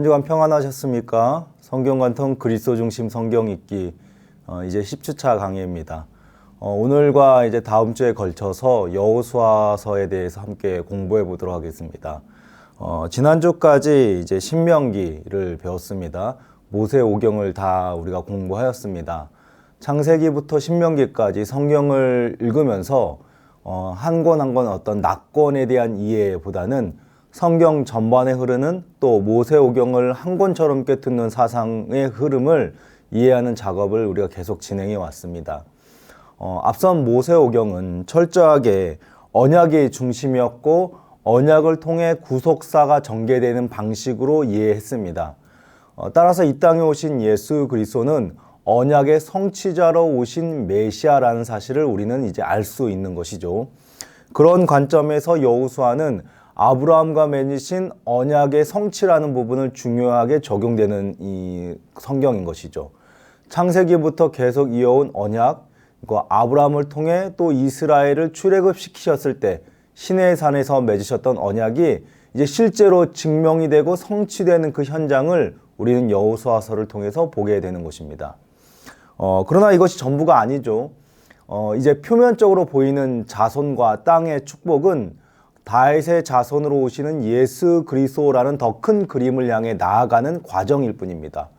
주간 평안하셨습니까? 성경관통 그리스도 중심 성경 읽기 이제 10주차 강의입니다. 오늘과 이제 다음 주에 걸쳐서 여호수아서에 대해서 함께 공부해 보도록 하겠습니다. 지난주까지 이제 신명기를 배웠습니다. 모세오경을 다 우리가 공부하였습니다. 창세기부터 신명기까지 성경을 읽으면서 한 권 한 권 어떤 낙권에 대한 이해보다는 성경 전반에 흐르는 또 모세오경을 한 권처럼 꿰뚫는 사상의 흐름을 이해하는 작업을 우리가 계속 진행해 왔습니다. 앞선 모세오경은 철저하게 언약의 중심이었고 언약을 통해 구속사가 전개되는 방식으로 이해했습니다. 따라서 이 땅에 오신 예수 그리스도는 언약의 성취자로 오신 메시아라는 사실을 우리는 이제 알 수 있는 것이죠. 그런 관점에서 여호수아는 아브라함과 맺으신 언약의 성취라는 부분을 중요하게 적용되는 이 성경인 것이죠. 창세기부터 계속 이어온 언약, 아브라함을 통해 또 이스라엘을 출애굽시키셨을 때 시내산에서 맺으셨던 언약이 이제 실제로 증명이 되고 성취되는 그 현장을 우리는 여호수아서를 통해서 보게 되는 것입니다. 그러나 이것이 전부가 아니죠. 이제 표면적으로 보이는 자손과 땅의 축복은 다윗의 자손으로 오시는 예수 그리스도라는 더 큰 그림을 향해 나아가는 과정일 뿐입니다.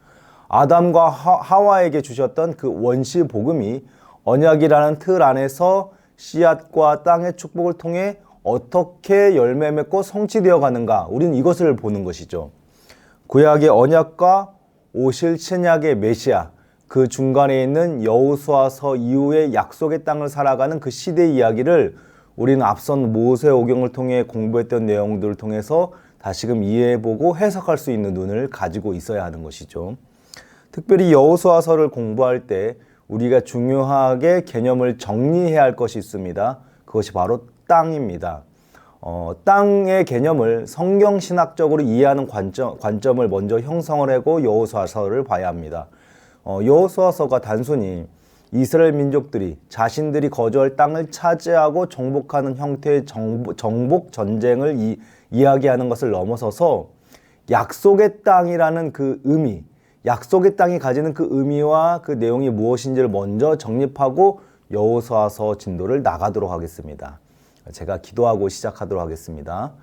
아담과 하와에게 주셨던 그 원시 복음이 언약이라는 틀 안에서 씨앗과 땅의 축복을 통해 어떻게 열매 맺고 성취되어 가는가, 우리는 이것을 보는 것이죠. 구약의 언약과 오실 신약의 메시아, 그 중간에 있는 여호수아서 이후의 약속의 땅을 살아가는 그 시대 이야기를 우리는 앞선 모세오경을 통해 공부했던 내용들을 통해서 다시금 이해해보고 해석할 수 있는 눈을 가지고 있어야 하는 것이죠. 특별히 여호수아서를 공부할 때 우리가 중요하게 개념을 정리해야 할 것이 있습니다. 그것이 바로 땅입니다. 땅의 개념을 성경신학적으로 이해하는 관점을 먼저 형성을 하고 여호수아서를 봐야 합니다. 여호수아서가 단순히 이스라엘 민족들이 자신들이 거주할 땅을 차지하고 정복하는 형태의 정복 전쟁을 이야기하는 것을 넘어서서 약속의 땅이라는 그 의미, 약속의 땅이 가지는 그 의미와 그 내용이 무엇인지를 먼저 정립하고 여호수아서 진도를 나가도록 하겠습니다. 제가 기도하고 시작하도록 하겠습니다.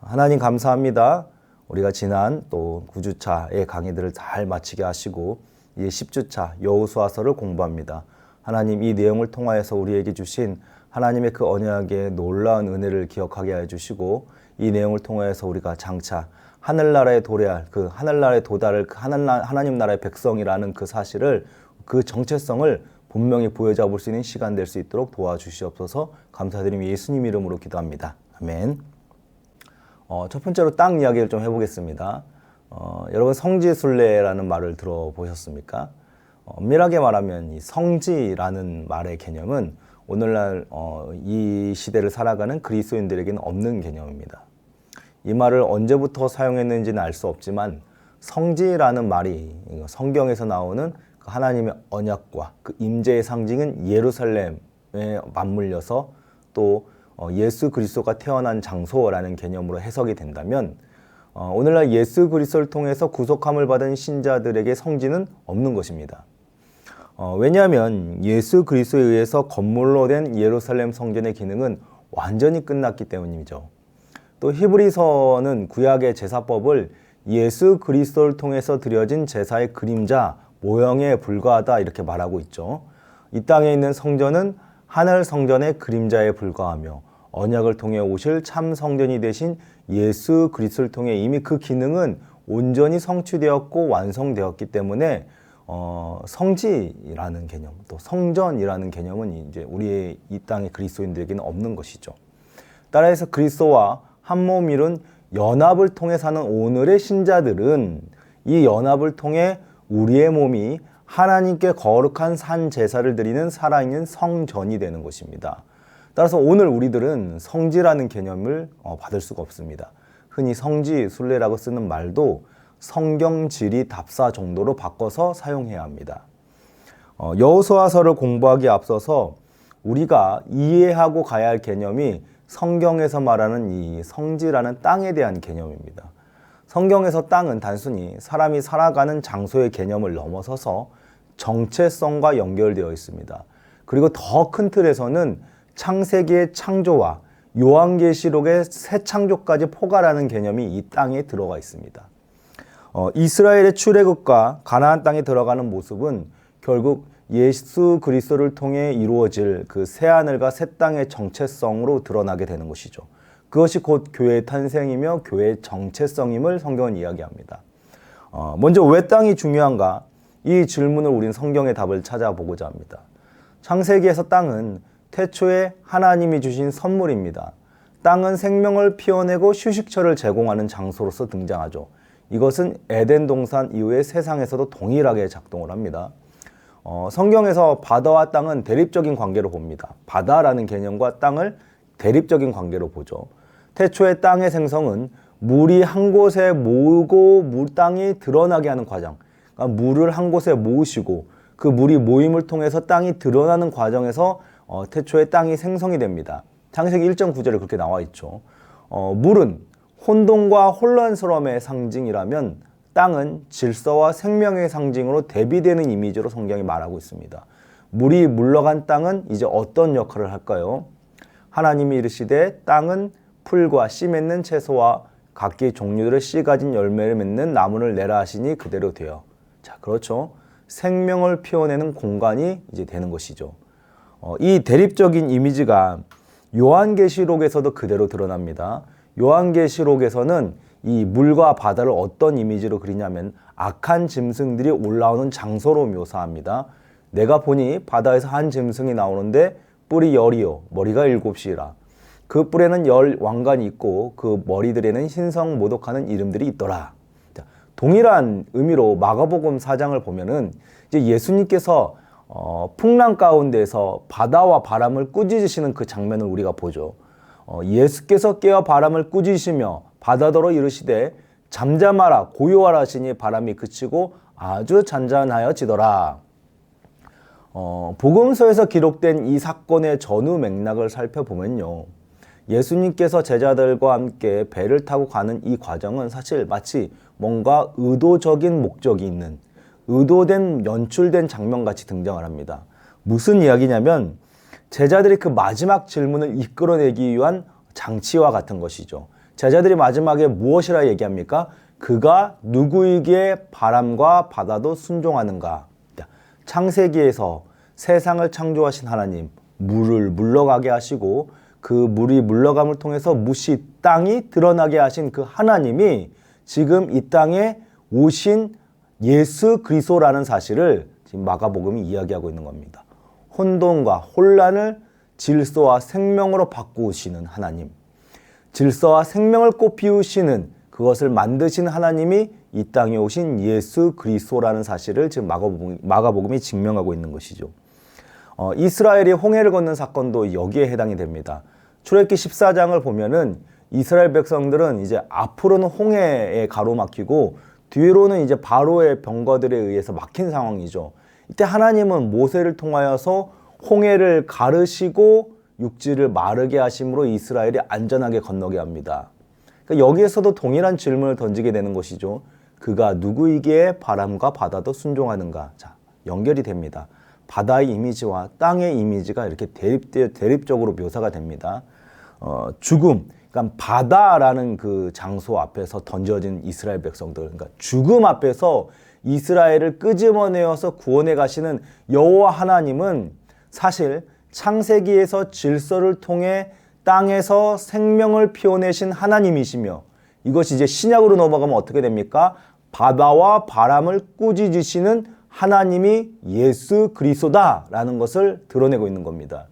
하나님 감사합니다. 우리가 지난 또 9주차의 강의들을 잘 마치게 하시고 이제 10주차 여호수아서를 공부합니다. 하나님, 이 내용을 통하여서 우리에게 주신 하나님의 그 언약의 놀라운 은혜를 기억하게 해주시고 이 내용을 통하여서 우리가 장차 하늘나라에 도래할 그 하늘나라에 도달할 그 하나님 나라의 백성이라는 그 사실을, 그 정체성을 분명히 부여잡을 수 있는 시간 될 수 있도록 도와주시옵소서. 감사드리며 예수님 이름으로 기도합니다. 아멘. 첫 번째로 땅 이야기를 좀 해보겠습니다. 여러분, 성지순례라는 말을 들어보셨습니까? 엄밀하게 말하면 이 성지라는 말의 개념은 오늘날 이 시대를 살아가는 그리스도인들에게는 없는 개념입니다. 이 말을 언제부터 사용했는지는 알 수 없지만 성지라는 말이 성경에서 나오는 그 하나님의 언약과 그 임재의 상징인 예루살렘에 맞물려서 또 예수 그리스도가 태어난 장소라는 개념으로 해석이 된다면 오늘날 예수 그리스도를 통해서 구속함을 받은 신자들에게 성지는 없는 것입니다. 왜냐하면 예수 그리스도에 의해서 건물로 된 예루살렘 성전의 기능은 완전히 끝났기 때문이죠. 또 히브리서는 구약의 제사법을 예수 그리스도를 통해서 드려진 제사의 그림자, 모형에 불과하다 이렇게 말하고 있죠. 이 땅에 있는 성전은 하늘 성전의 그림자에 불과하며 언약을 통해 오실 참 성전이 되신 예수 그리스도를 통해 이미 그 기능은 온전히 성취되었고 완성되었기 때문에 성지라는 개념, 또 성전이라는 개념은 이제 우리의 이 땅의 그리스도인들에게는 없는 것이죠. 따라서 그리스도와 한 몸 이룬 연합을 통해 사는 오늘의 신자들은 이 연합을 통해 우리의 몸이 하나님께 거룩한 산 제사를 드리는 살아있는 성전이 되는 것입니다. 따라서 오늘 우리들은 성지라는 개념을 받을 수가 없습니다. 흔히 성지 순례라고 쓰는 말도 성경지리 답사 정도로 바꿔서 사용해야 합니다. 여호수아서를 공부하기에 앞서서 우리가 이해하고 가야 할 개념이 성경에서 말하는 이 성지라는 땅에 대한 개념입니다. 성경에서 땅은 단순히 사람이 살아가는 장소의 개념을 넘어서서 정체성과 연결되어 있습니다. 그리고 더 큰 틀에서는 창세기의 창조와 요한계시록의 새 창조까지 포괄하는 개념이 이 땅에 들어가 있습니다. 이스라엘의 출애굽과 가나안 땅에 들어가는 모습은 결국 예수 그리스도를 통해 이루어질 그 새하늘과 새 땅의 정체성으로 드러나게 되는 것이죠. 그것이 곧 교회의 탄생이며 교회의 정체성임을 성경은 이야기합니다. 먼저 왜 땅이 중요한가? 이 질문을 우린 성경의 답을 찾아보고자 합니다. 창세기에서 땅은 태초에 하나님이 주신 선물입니다. 땅은 생명을 피워내고 휴식처를 제공하는 장소로서 등장하죠. 이것은 에덴 동산 이후의 세상에서도 동일하게 작동을 합니다. 성경에서 바다와 땅은 대립적인 관계로 봅니다. 바다라는 개념과 땅을 대립적인 관계로 보죠. 태초의 땅의 생성은 물이 한 곳에 모으고 땅이 드러나게 하는 과정, 그러니까 물을 한 곳에 모으시고 그 물이 모임을 통해서 땅이 드러나는 과정에서 태초의 땅이 생성이 됩니다. 창세기 1.9절에 그렇게 나와 있죠. 물은 혼돈과 혼란스러움의 상징이라면 땅은 질서와 생명의 상징으로 대비되는 이미지로 성경이 말하고 있습니다. 물이 물러간 땅은 이제 어떤 역할을 할까요? 하나님이 이르시되 땅은 풀과 씨 맺는 채소와 각기 종류들의 씨 가진 열매를 맺는 나무를 내라 하시니 그대로 되어. 자, 그렇죠. 생명을 피워내는 공간이 이제 되는 것이죠. 이 대립적인 이미지가 요한계시록에서도 그대로 드러납니다. 요한계시록에서는 이 물과 바다를 어떤 이미지로 그리냐면 악한 짐승들이 올라오는 장소로 묘사합니다. 내가 보니 바다에서 한 짐승이 나오는데 뿔이 10이요 머리가 7이라. 그 뿔에는 10 왕관이 있고 그 머리들에는 흰성 모독하는 이름들이 있더라. 자, 동일한 의미로 마가복음 4장을 보면은 이제 예수님께서 풍랑 가운데서 바다와 바람을 꾸짖으시는 그 장면을 우리가 보죠. 예수께서 깨어 바람을 꾸짖으시며 바다더러 이르시되 잠잠하라 고요하라 하시니 바람이 그치고 아주 잔잔하여지더라. 복음서에서 기록된 이 사건의 전후 맥락을 살펴보면요, 예수님께서 제자들과 함께 배를 타고 가는 이 과정은 사실 마치 뭔가 의도적인 목적이 있는, 의도된 연출된 장면같이 등장을 합니다. 무슨 이야기냐면 제자들이 그 마지막 질문을 이끌어내기 위한 장치와 같은 것이죠. 제자들이 마지막에 무엇이라 얘기합니까? 그가 누구에게 바람과 바다도 순종하는가? 창세기에서 세상을 창조하신 하나님, 물을 물러가게 하시고 그 물이 물러감을 통해서 무시 땅이 드러나게 하신 그 하나님이 지금 이 땅에 오신 예수 그리스도라는 사실을 지금 마가복음이 이야기하고 있는 겁니다. 혼돈과 혼란을 질서와 생명으로 바꾸시는 하나님, 질서와 생명을 꽃피우시는 그것을 만드신 하나님이 이 땅에 오신 예수 그리스도라는 사실을 지금 마가복음이 증명하고 있는 것이죠. 이스라엘이 홍해를 건넌 사건도 여기에 해당이 됩니다. 출애굽기 14장을 보면은 이스라엘 백성들은 이제 앞으로는 홍해에 가로막히고 뒤로는 이제 바로의 병거들에 의해서 막힌 상황이죠. 이때 하나님은 모세를 통하여서 홍해를 가르시고 육지를 마르게 하심으로 이스라엘이 안전하게 건너게 합니다. 그러니까 여기에서도 동일한 질문을 던지게 되는 것이죠. 그가 누구이기에 바람과 바다도 순종하는가? 자, 연결이 됩니다. 바다의 이미지와 땅의 이미지가 이렇게 대립적으로 묘사가 됩니다. 죽음, 그러니까 바다라는 그 장소 앞에서 던져진 이스라엘 백성들, 그러니까 죽음 앞에서 이스라엘을 끄집어내어서 구원해 가시는 여호와 하나님은 사실 창세기에서 질서를 통해 땅에서 생명을 피워내신 하나님이시며, 이것이 이제 신약으로 넘어가면 어떻게 됩니까? 바다와 바람을 꾸짖으시는 하나님이 예수 그리스도다라는 것을 드러내고 있는 겁니다.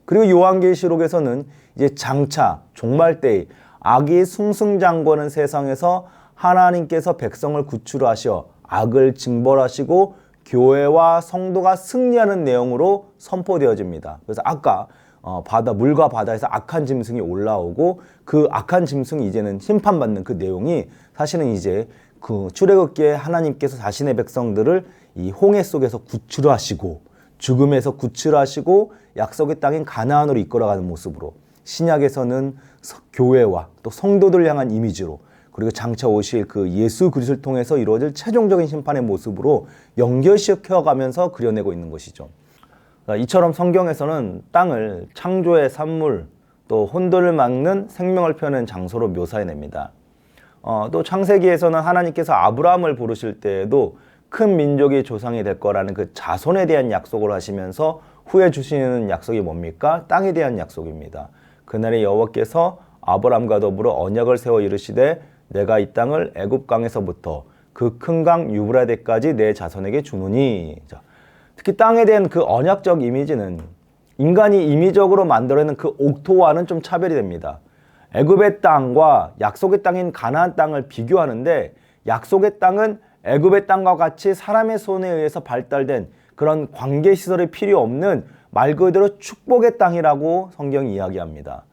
그리고 요한계시록에서는 이제 장차 종말 때에 악이 승승장구하는 세상에서 하나님께서 백성을 구출하셔 악을 징벌하시고 교회와 성도가 승리하는 내용으로 선포되어집니다. 그래서 아까 물과 바다에서 악한 짐승이 올라오고 그 악한 짐승이 이제는 심판받는 그 내용이 사실은 이제 그 출애굽기에 하나님께서 자신의 백성들을 이 홍해 속에서 구출하시고 죽음에서 구출하시고 약속의 땅인 가나안으로 이끌어가는 모습으로, 신약에서는 교회와 또 성도들 향한 이미지로, 그리고 장차 오실 그 예수 그리스도를 통해서 이루어질 최종적인 심판의 모습으로 연결시켜가면서 그려내고 있는 것이죠. 이처럼 성경에서는 땅을 창조의 산물, 또 혼돈을 막는 생명을 표현하는 장소로 묘사해냅니다. 또 창세기에서는 하나님께서 아브라함을 부르실 때에도 큰 민족의 조상이 될 거라는 그 자손에 대한 약속을 하시면서 후에 주시는 약속이 뭡니까? 땅에 대한 약속입니다. 그날에 여호와께서 아브라함과 더불어 언약을 세워 이르시되 내가 이 땅을 애굽 강에서부터 그 큰 강 유브라데까지 내 자손에게 주노니. 특히 땅에 대한 그 언약적 이미지는 인간이 임의적으로 만들어낸 그 옥토와는 좀 차별이 됩니다. 애굽의 땅과 약속의 땅인 가나안 땅을 비교하는데 약속의 땅은 애굽의 땅과 같이 사람의 손에 의해서 발달된 그런 관계시설이 필요 없는 말 그대로 축복의 땅이라고 성경이 이야기합니다.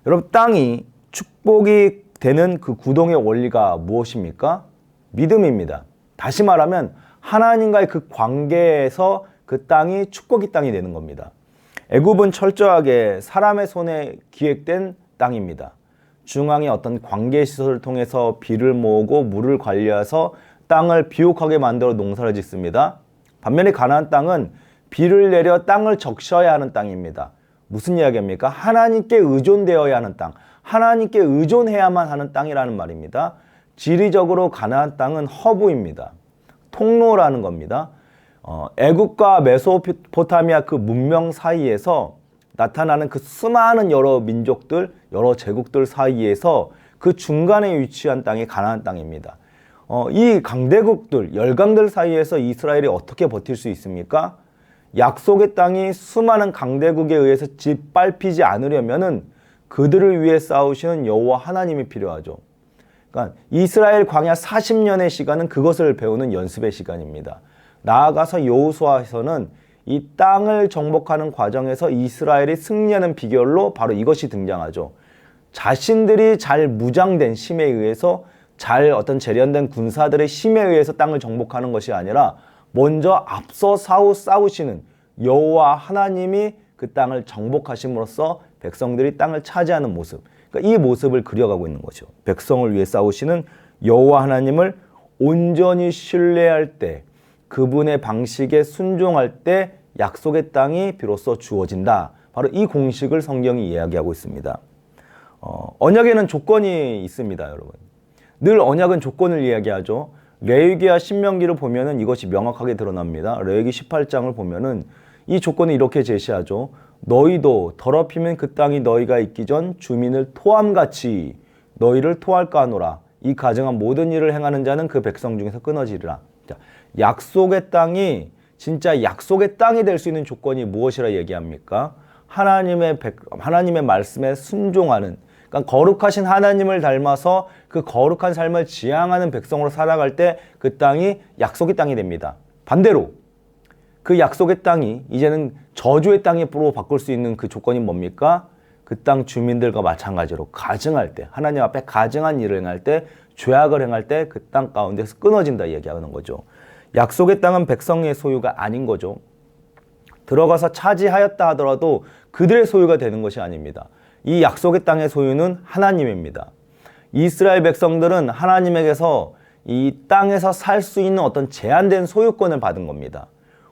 여러분, 땅이 축복이 되는 그 구동의 원리가 무엇입니까? 믿음입니다. 다시 말하면 하나님과의 그 관계에서 그 땅이 축복의 땅이 되는 겁니다. 애굽은 철저하게 사람의 손에 기획된 땅입니다. 중앙에 어떤 관계시설을 통해서 비를 모으고 물을 관리해서 땅을 비옥하게 만들어 농사를 짓습니다. 반면에 가나안 땅은 비를 내려 땅을 적셔야 하는 땅입니다. 무슨 이야기입니까? 하나님께 의존되어야 하는 땅, 하나님께 의존해야만 하는 땅이라는 말입니다. 지리적으로 가나안 땅은 허브입니다. 통로라는 겁니다. 애국과 메소포타미아 그 문명 사이에서 나타나는 그 수많은 여러 민족들, 여러 제국들 사이에서 그 중간에 위치한 땅이 가나안 땅입니다. 이 강대국들, 열강들 사이에서 이스라엘이 어떻게 버틸 수 있습니까? 약속의 땅이 수많은 강대국에 의해서 짓밟히지 않으려면은 그들을 위해 싸우시는 여호와 하나님이 필요하죠. 그러니까 이스라엘 광야 40년의 시간은 그것을 배우는 연습의 시간입니다. 나아가서 여호수아에서는 이 땅을 정복하는 과정에서 이스라엘이 승리하는 비결로 바로 이것이 등장하죠. 자신들이 잘 무장된 힘에 의해서 잘 어떤 재련된 군사들의 힘에 의해서 땅을 정복하는 것이 아니라 먼저 앞서 싸우시는 여호와 하나님이 그 땅을 정복하심으로써 백성들이 땅을 차지하는 모습, 그러니까 이 모습을 그려가고 있는 거죠. 백성을 위해 싸우시는 여호와 하나님을 온전히 신뢰할 때, 그분의 방식에 순종할 때 약속의 땅이 비로소 주어진다. 바로 이 공식을 성경이 이야기하고 있습니다. 언약에는 조건이 있습니다, 여러분. 늘 언약은 조건을 이야기하죠. 레위기와 신명기를 보면은 이것이 명확하게 드러납니다. 레위기 18장을 보면은 이 조건을 이렇게 제시하죠. 너희도 더럽히면 그 땅이 너희가 있기 전 주민을 토함같이 너희를 토할까 하노라. 이 가증한 모든 일을 행하는 자는 그 백성 중에서 끊어지리라. 자, 약속의 땅이 진짜 약속의 땅이 될 수 있는 조건이 무엇이라 얘기합니까? 하나님의 말씀에 순종하는, 그러니까 거룩하신 하나님을 닮아서 그 거룩한 삶을 지향하는 백성으로 살아갈 때 그 땅이 약속의 땅이 됩니다. 반대로 그 약속의 땅이 이제는 저주의 땅으로 바꿀 수 있는 그 조건이 뭡니까? 그 땅 주민들과 마찬가지로 가증할 때, 하나님 앞에 가증한 일을 행할 때, 죄악을 행할 때 그 땅 가운데서 끊어진다 얘기하는 거죠. 약속의 땅은 백성의 소유가 아닌 거죠. 들어가서 차지하였다 하더라도 그들의 소유가 되는 것이 아닙니다. 이 약속의 땅의 소유는 하나님입니다. 이스라엘 백성들은 하나님에게서 이 땅에서 살 수 있는 어떤 제한된 소유권을 받은 겁니다.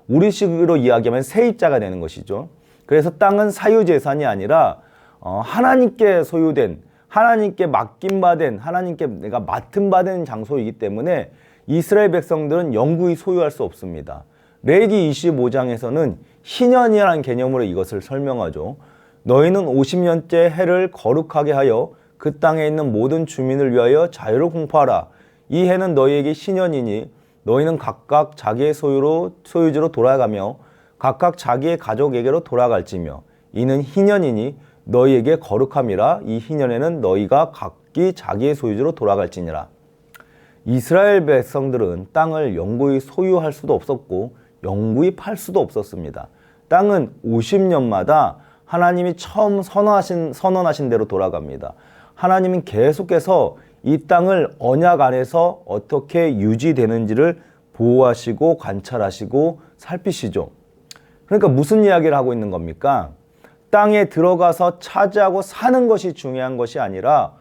우리식으로 이야기하면 세입자가 되는 것이죠. 그래서 땅은 사유재산이 아니라 하나님께 소유된, 하나님께 맡김받은, 하나님께 내가 맡은 받은 장소이기 때문에 이스라엘 백성들은 영구히 소유할 수 없습니다. 레위기 25장에서는 희년이라는 개념으로 이것을 설명하죠. 너희는 50년째 해를 거룩하게 하여 그 땅에 있는 모든 주민을 위하여 자유를 공포하라. 이 해는 너희에게 희년이니 너희는 각각 자기의 소유지로 돌아가며 각각 자기의 가족에게로 돌아갈지며 이는 희년이니 너희에게 거룩함이라. 이 희년에는 너희가 각기 자기의 소유지로 돌아갈지니라. 이스라엘 백성들은 땅을 영구히 소유할 수도 없었고 영구히 팔 수도 없었습니다. 땅은 50년마다 하나님이 처음 선언하신 대로 돌아갑니다. 하나님은 계속해서 이 땅을 언약 안에서 어떻게 유지되는지를 보호하시고 관찰하시고 살피시죠. 그러니까 무슨 이야기를 하고 있는 겁니까? 땅에 들어가서 차지하고 사는 것이 중요한 것이 아니라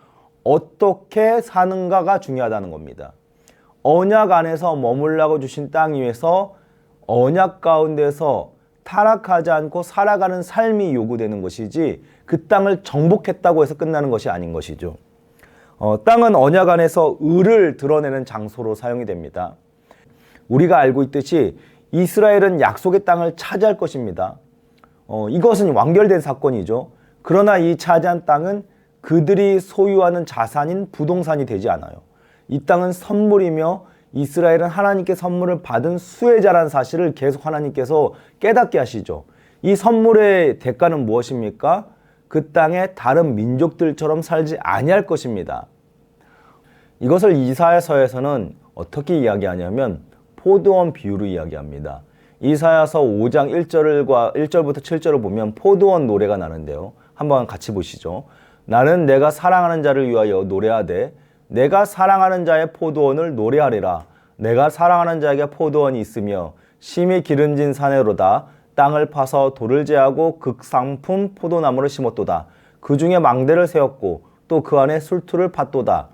어떻게 사는가가 중요하다는 겁니다. 언약 안에서 머물라고 주신 땅 위에서 언약 가운데서 타락하지 않고 살아가는 삶이 요구되는 것이지 그 땅을 정복했다고 해서 끝나는 것이 아닌 것이죠. 땅은 언약 안에서 의를 드러내는 장소로 사용이 됩니다. 우리가 알고 있듯이 이스라엘은 약속의 땅을 차지할 것입니다. 이것은 완결된 사건이죠. 그러나 이 차지한 땅은 그들이 소유하는 자산인 부동산이 되지 않아요. 이 땅은 선물이며 이스라엘은 하나님께 선물을 받은 수혜자라는 사실을 계속 하나님께서 깨닫게 하시죠. 이 선물의 대가는 무엇입니까? 그 땅에 다른 민족들처럼 살지 아니할 것입니다. 이것을 이사야서에서는 어떻게 이야기하냐면 포도원 비유로 이야기합니다. 이사야서 5장 1절부터 7절을 보면 포도원 노래가 나는데요. 한번 같이 보시죠. 나는 내가 사랑하는 자를 위하여 노래하되 내가 사랑하는 자의 포도원을 노래하리라. 내가 사랑하는 자에게 포도원이 있으며 심히 기름진 산에로다. 땅을 파서 돌을 제하고 극상품 포도나무를 심었도다. 그 중에 망대를 세웠고 또 그 안에 술투를 팠도다.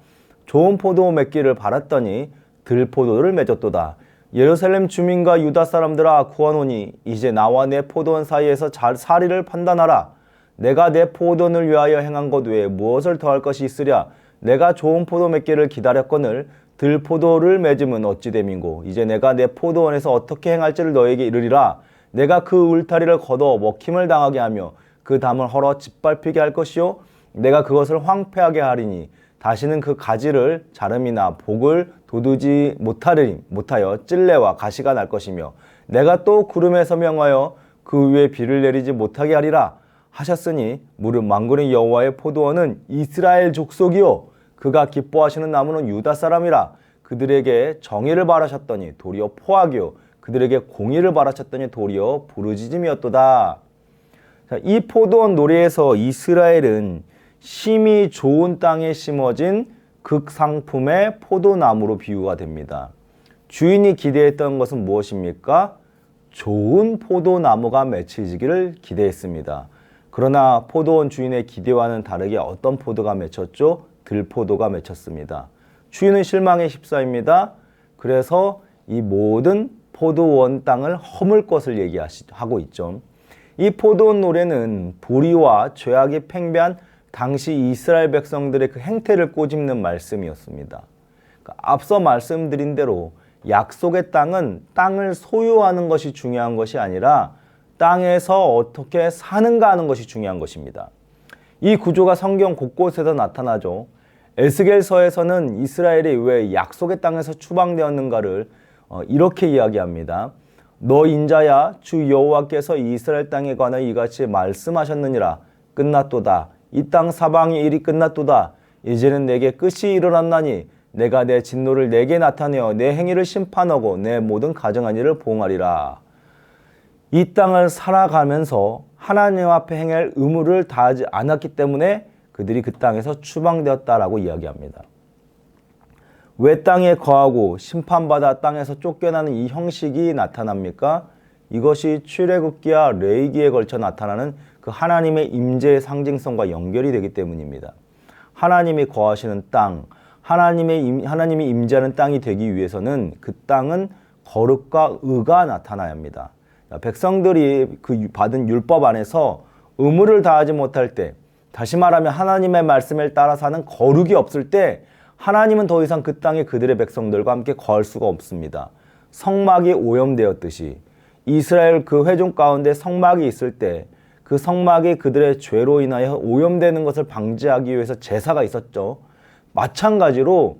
좋은 포도 맺기를 바랐더니 들포도를 맺었도다. 예루살렘 주민과 유다 사람들아 구하노니 이제 나와 내 포도원 사이에서 사리를 판단하라. 내가 내 포도원을 위하여 행한 것 외에 무엇을 더할 것이 있으랴. 내가 좋은 포도 맺기를 기다렸거늘 들포도를 맺음은 어찌 됨인고. 이제 내가 내 포도원에서 어떻게 행할지를 너에게 이르리라. 내가 그 울타리를 걷어 먹힘을 당하게 하며 그 담을 헐어 짓밟히게 할 것이요 내가 그것을 황폐하게 하리니 다시는 그 가지를 자름이나 복을 돋우지 못하여 찔레와 가시가 날 것이며 내가 또 구름에서 명하여 그 위에 비를 내리지 못하게 하리라 하셨으니 무릇 만군의 여호와의 포도원은 이스라엘 족속이요 그가 기뻐하시는 나무는 유다 사람이라. 그들에게 정의를 바라셨더니 도리어 포악이요 그들에게 공의를 바라셨더니 도리어 부르짖음이었도다. 이 포도원 노래에서 이스라엘은 심히 좋은 땅에 심어진 극상품의 포도나무로 비유가 됩니다. 주인이 기대했던 것은 무엇입니까? 좋은 포도나무가 맺혀지기를 기대했습니다. 그러나 포도원 주인의 기대와는 다르게 어떤 포도가 맺혔죠? 들포도가 맺혔습니다. 주인은 실망에 휩싸입니다. 그래서 이 모든 포도원 땅을 허물 것을 얘기하고 있죠. 이 포도원 노래는 불의와 죄악이 팽배한 당시 이스라엘 백성들의 그 행태를 꼬집는 말씀이었습니다. 그러니까 앞서 말씀드린 대로 약속의 땅은 땅을 소유하는 것이 중요한 것이 아니라 땅에서 어떻게 사는가 하는 것이 중요한 것입니다. 이 구조가 성경 곳곳에서 나타나죠. 에스겔서에서는 이스라엘이 왜 약속의 땅에서 추방되었는가를 이렇게 이야기합니다. 너 인자야 주 여호와께서 이스라엘 땅에 관하여 이같이 말씀하셨느니라. 끝났도다. 이 땅 사방의 일이 끝났도다. 이제는 내게 끝이 일어났나니 내가 내 진노를 내게 나타내어 내 행위를 심판하고 내 모든 가정한 일을 보응하리라. 이 땅을 살아가면서 하나님 앞에 행할 의무를 다하지 않았기 때문에 그들이 그 땅에서 추방되었다라고 이야기합니다. 왜 땅에 거하고 심판받아 땅에서 쫓겨나는 이 형식이 나타납니까? 이것이 출애굽기와 레위기에 걸쳐 나타나는 그 하나님의 임재의 상징성과 연결이 되기 때문입니다. 하나님이 거하시는 땅, 하나님이 임재하는 땅이 되기 위해서는 그 땅은 거룩과 의가 나타나야 합니다. 백성들이 그 받은 율법 안에서 의무를 다하지 못할 때, 다시 말하면 하나님의 말씀을 따라 사는 거룩이 없을 때 하나님은 더 이상 그 땅에 그들의 백성들과 함께 거할 수가 없습니다. 성막이 오염되었듯이 이스라엘 그 회중 가운데 성막이 있을 때 그 성막이 그들의 죄로 인하여 오염되는 것을 방지하기 위해서 제사가 있었죠. 마찬가지로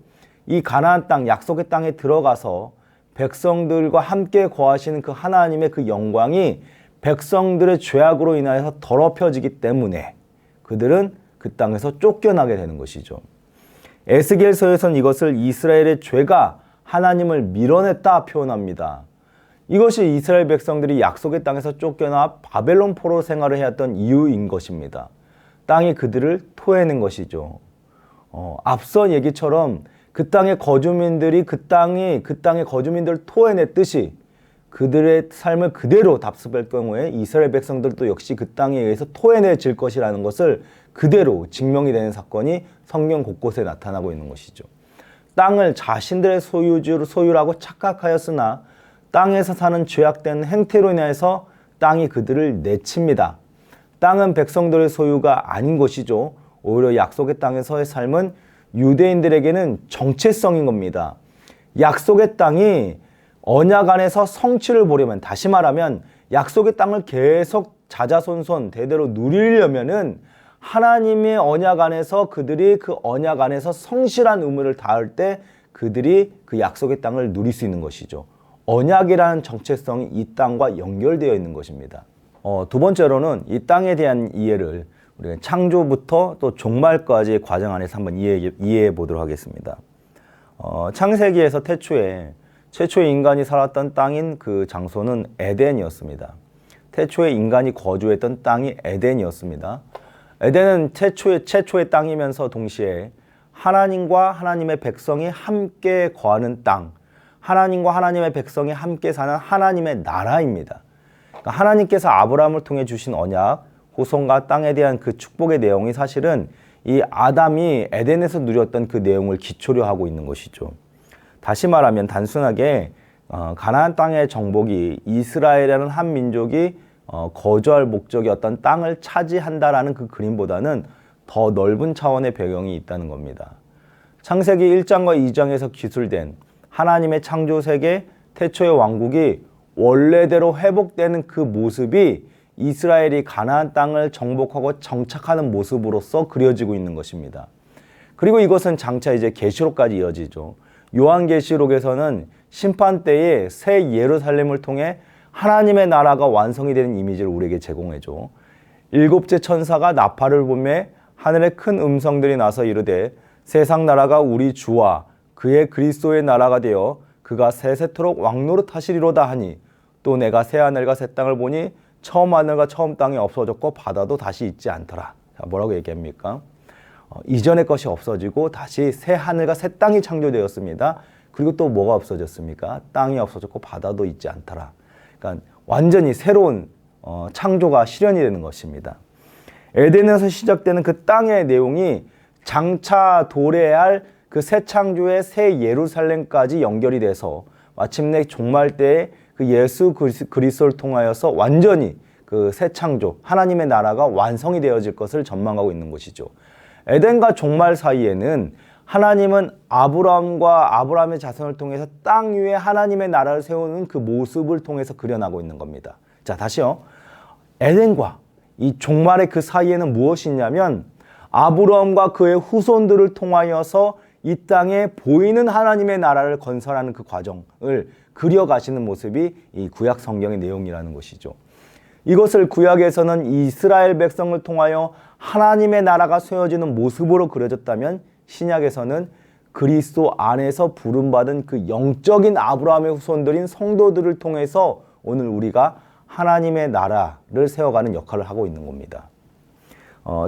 이 가나안 땅, 약속의 땅에 들어가서 백성들과 함께 거하시는 그 하나님의 그 영광이 백성들의 죄악으로 인하여서 더럽혀지기 때문에 그들은 그 땅에서 쫓겨나게 되는 것이죠. 에스겔서에서는 이것을 이스라엘의 죄가 하나님을 밀어냈다 표현합니다. 이것이 이스라엘 백성들이 약속의 땅에서 쫓겨나 바벨론 포로 생활을 해왔던 이유인 것입니다. 땅이 그들을 토해낸 것이죠. 앞선 얘기처럼 그 땅의 거주민들이 그 땅의 거주민들을 토해냈듯이 그들의 삶을 그대로 답습할 경우에 이스라엘 백성들도 역시 그 땅에 의해서 토해내질 것이라는 것을 그대로 증명이 되는 사건이 성경 곳곳에 나타나고 있는 것이죠. 땅을 자신들의 소유라고 착각하였으나 땅에서 사는 죄악된 행태로 인해서 땅이 그들을 내칩니다. 땅은 백성들의 소유가 아닌 것이죠. 오히려 약속의 땅에서의 삶은 유대인들에게는 정체성인 겁니다. 약속의 땅이 언약 안에서 성취를 보려면, 다시 말하면 약속의 땅을 계속 자자손손 대대로 누리려면은 하나님의 언약 안에서 그들이 그 언약 안에서 성실한 의무를 다할 때 그들이 그 약속의 땅을 누릴 수 있는 것이죠. 언약이라는 정체성이 이 땅과 연결되어 있는 것입니다. 두 번째로는 이 땅에 대한 이해를 우리가 창조부터 또 종말까지의 과정 안에서 한번 이해해 보도록 하겠습니다. 창세기에서 최초의 인간이 살았던 땅인 그 장소는 에덴이었습니다. 태초에 인간이 거주했던 땅이 에덴이었습니다. 에덴은 최초의 땅이면서 동시에 하나님과 하나님의 백성이 함께 거하는 땅, 하나님과 하나님의 백성이 함께 사는 하나님의 나라입니다. 그러니까 하나님께서 아브라함을 통해 주신 언약, 후손과 땅에 대한 그 축복의 내용이 사실은 이 아담이 에덴에서 누렸던 그 내용을 기초로 하고 있는 것이죠. 다시 말하면 단순하게 가나안 땅의 정복이 이스라엘이라는 한 민족이 거주할 목적이 어떤 땅을 차지한다라는 그 그림보다는 더 넓은 차원의 배경이 있다는 겁니다. 창세기 1장과 2장에서 기술된 하나님의 창조 세계, 태초의 왕국이 원래대로 회복되는 그 모습이 이스라엘이 가나안 땅을 정복하고 정착하는 모습으로서 그려지고 있는 것입니다. 그리고 이것은 장차 이제 계시록까지 이어지죠. 요한계시록에서는 심판 때에 새 예루살렘을 통해 하나님의 나라가 완성이 되는 이미지를 우리에게 제공해줘. 일곱째 천사가 나팔을 불매 하늘에 큰 음성들이 나서 이르되 세상 나라가 우리 주와 그의 그리스도의 나라가 되어 그가 세세토록 왕노릇 하시리로다 하니 또 내가 새 하늘과 새 땅을 보니 처음 하늘과 처음 땅이 없어졌고 바다도 다시 있지 않더라. 자, 뭐라고 얘기합니까? 이전의 것이 없어지고 다시 새 하늘과 새 땅이 창조되었습니다. 그리고 또 뭐가 없어졌습니까? 땅이 없어졌고 바다도 있지 않더라. 그러니까 완전히 새로운 창조가 실현이 되는 것입니다. 에덴에서 시작되는 그 땅의 내용이 장차 도래할 그 새 창조의 새 예루살렘까지 연결이 돼서 마침내 종말 때에 그 예수 그리스도를 통하여서 완전히 그 새 창조, 하나님의 나라가 완성이 되어질 것을 전망하고 있는 것이죠. 에덴과 종말 사이에는 하나님은 아브라함과 아브라함의 자손을 통해서 땅 위에 하나님의 나라를 세우는 그 모습을 통해서 그려나가고 있는 겁니다. 자, 다시요. 에덴과 이 종말의 그 사이에는 무엇이 있냐면 아브라함과 그의 후손들을 통하여서 이 땅에 보이는 하나님의 나라를 건설하는 그 과정을 그려가시는 모습이 이 구약 성경의 내용이라는 것이죠. 이것을 구약에서는 이스라엘 백성을 통하여 하나님의 나라가 세워지는 모습으로 그려졌다면 신약에서는 그리스도 안에서 부름받은 그 영적인 아브라함의 후손들인 성도들을 통해서 오늘 우리가 하나님의 나라를 세워가는 역할을 하고 있는 겁니다.